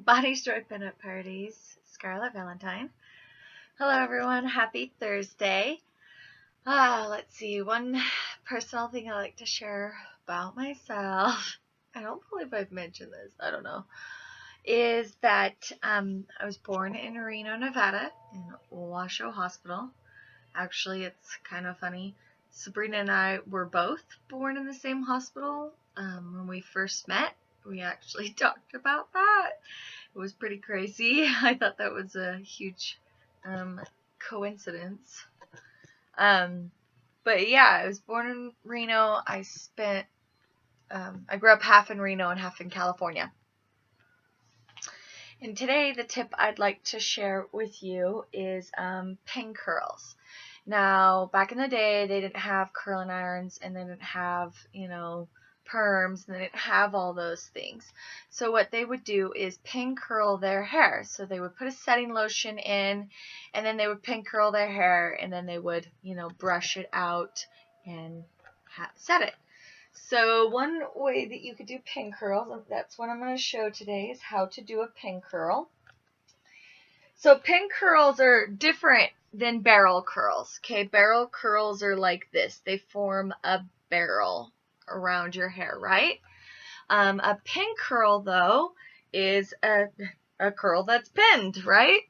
Body Stroke Pinup Parties, Scarlett Valentine. Hello everyone, happy Thursday. Let's see, one personal thing I like to share about myself, I don't believe I've mentioned this, I don't know, is that I was born in Reno, Nevada, in Washoe Hospital. Actually, it's kind of funny. Sabrina and I were both born in the same hospital. When we first met, we actually talked about that. It was pretty crazy. I thought that was a huge coincidence. But yeah, I was born in Reno. I grew up half in Reno and half in California. And today, the tip I'd like to share with you is pin curls. Now, back in the day, they didn't have curling irons, and they didn't have, perms, and they didn't have all those things. So what they would do is pin curl their hair. So they would put a setting lotion in, and then they would pin curl their hair, and then they would, brush it out and set it. So one way that you could do pin curls, and that's what I'm going to show today, is how to do a pin curl. So pin curls are different than barrel curls. Okay, barrel curls are like this. They form a barrel around your hair, right? A pin curl, though, is a curl that's pinned, right?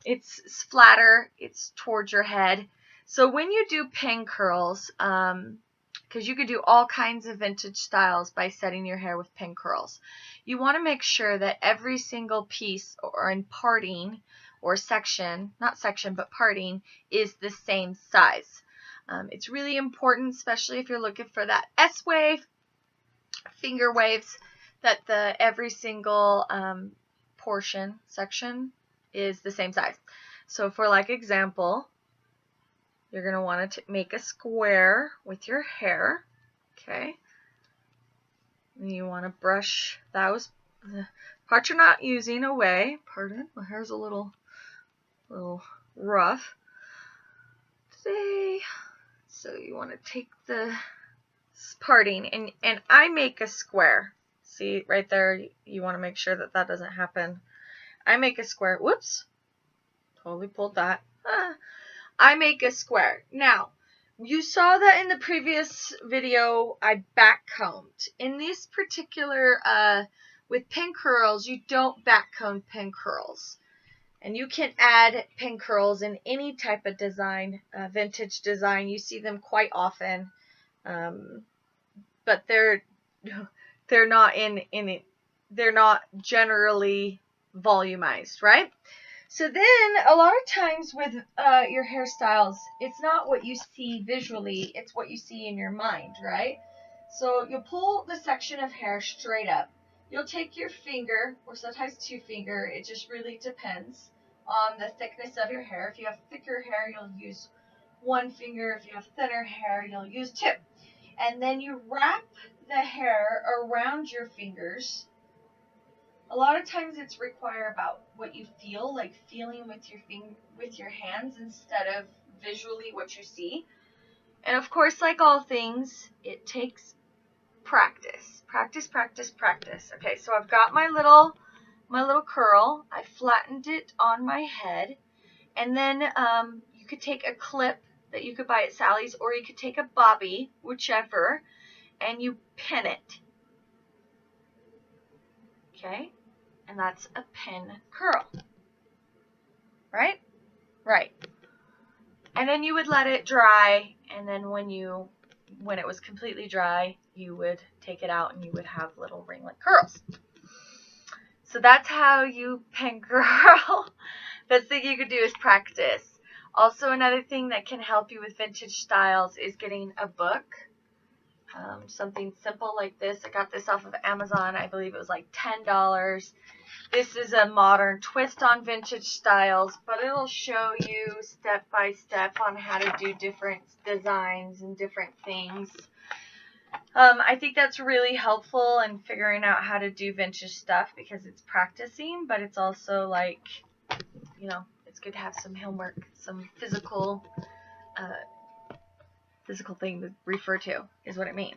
It's flatter. It's towards your head. So when you do pin curls, because you could do all kinds of vintage styles by setting your hair with pin curls, you want to make sure that every single piece or in parting or section, not section, but parting, is the same size. It's really important, especially if you're looking for that S-wave, finger waves, that every single section is the same size. So for example, you're going to want to make a square with your hair, okay? And you want to brush those parts you're not using away. Pardon, my hair's a little rough today. So you want to take the parting, and I make a square. See right there, you want to make sure that doesn't happen. I make a square. Whoops, totally pulled that. I make a square. Now, you saw that in the previous video, I back combed. In this particular, with pin curls, you don't back comb pin curls. And you can add pin curls in any type of design, vintage design. You see them quite often, but they're not they're not generally volumized, right? So then, a lot of times with your hairstyles, it's not what you see visually, it's what you see in your mind, right? So you'll pull the section of hair straight up. You'll take your finger, or sometimes two finger, it just really depends on the thickness of your hair. If you have thicker hair, you'll use one finger. If you have thinner hair, you'll use two. And then you wrap the hair around your fingers. A lot of times it's require about what you feel, like feeling with your hands instead of visually what you see. And of course, like all things, it takes practice. Practice, practice, practice. Okay, so I've got my little curl. I flattened it on my head. And then you could take a clip that you could buy at Sally's, or you could take a bobby, whichever, and you pin it. Okay? And that's a pin curl. Right? Right. And then you would let it dry, and then when it was completely dry, you would take it out and you would have little ringlet curls. So that's how you pin curl. Best thing you could do is practice. Also, another thing that can help you with vintage styles is getting a book. Something simple like this. I got this off of Amazon. I believe it was like $10. This is a modern twist on vintage styles, but it'll show you step by step on how to do different designs and different things. I think that's really helpful in figuring out how to do vintage stuff because it's practicing, but it's also it's good to have some homework, some physical thing to refer to is what I mean.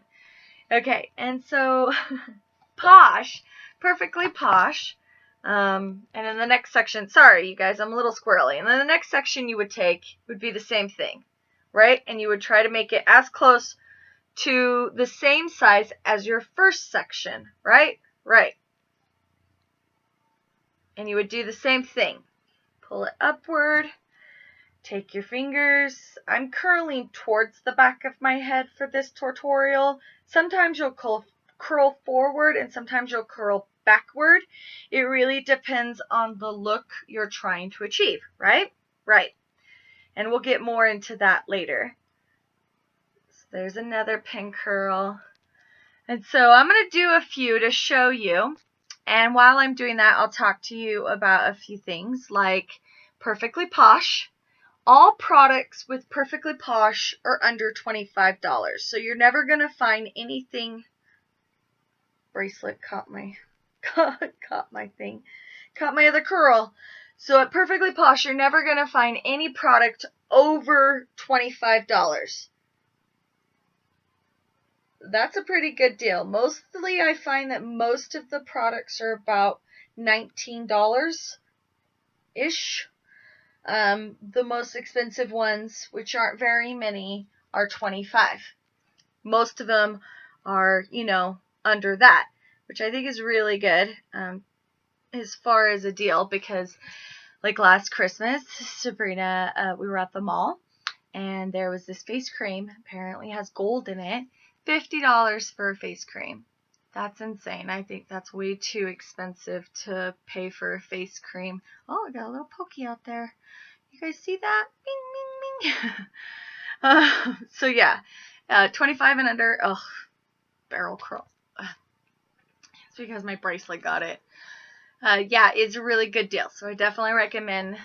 Okay, and so Posh, Perfectly Posh, And then the next section, sorry you guys, I'm a little squirrely. And then the next section you would take would be the same thing, right? And you would try to make it as close to the same size as your first section, right? Right. And you would do the same thing. Pull it upward. Take your fingers. I'm curling towards the back of my head for this tutorial. Sometimes you'll curl forward and sometimes you'll curl backward. It really depends on the look you're trying to achieve, right? Right. And we'll get more into that later. So there's another pin curl. And so I'm going to do a few to show you. And while I'm doing that, I'll talk to you about a few things like Perfectly Posh. All products with Perfectly Posh are under $25. So you're never going to find anything. Bracelet caught my thing. Caught my other curl. So at Perfectly Posh, you're never going to find any product over $25. That's a pretty good deal. Mostly I find that most of the products are about $19-ish. The most expensive ones, which aren't very many, are $25. Most of them are, under that, which I think is really good as far as a deal, because like last Christmas, Sabrina, we were at the mall and there was this face cream, apparently has gold in it, $50 for a face cream. That's insane. I think that's way too expensive to pay for a face cream. Oh, I got a little pokey out there. You guys see that? Bing, bing, bing. So yeah, 25 and under. Ugh, barrel curl. It's because my bracelet got it. Yeah, it's a really good deal. So I definitely recommend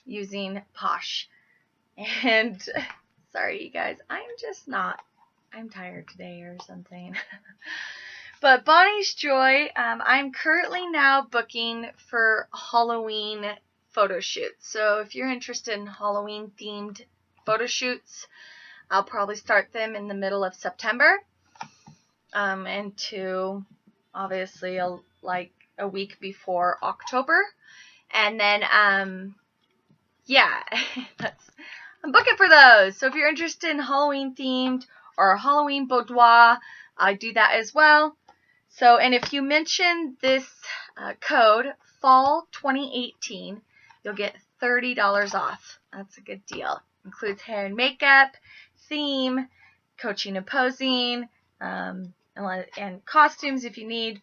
using Posh. And sorry, you guys, I'm tired today or something. But Bonnie's Joy, I'm currently now booking for Halloween photo shoots. So if you're interested in Halloween themed photo shoots, I'll probably start them in the middle of September. And to obviously like a week before October. And then, yeah, I'm booking for those. So if you're interested in Halloween themed or Halloween boudoir, I do that as well. So, and if you mention this code, Fall 2018, you'll get $30 off. That's a good deal. Includes hair and makeup, theme, coaching and posing, and costumes if you need.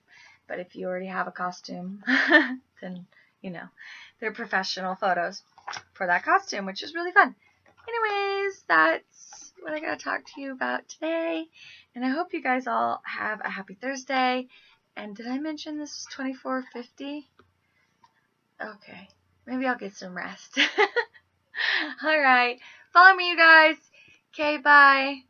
But if you already have a costume, then, they're professional photos for that costume, which is really fun. Anyways, that's what I got to talk to you about today. And I hope you guys all have a happy Thursday. And did I mention this was $24.50? Okay. Maybe I'll get some rest. All right. Follow me, you guys. Okay, bye.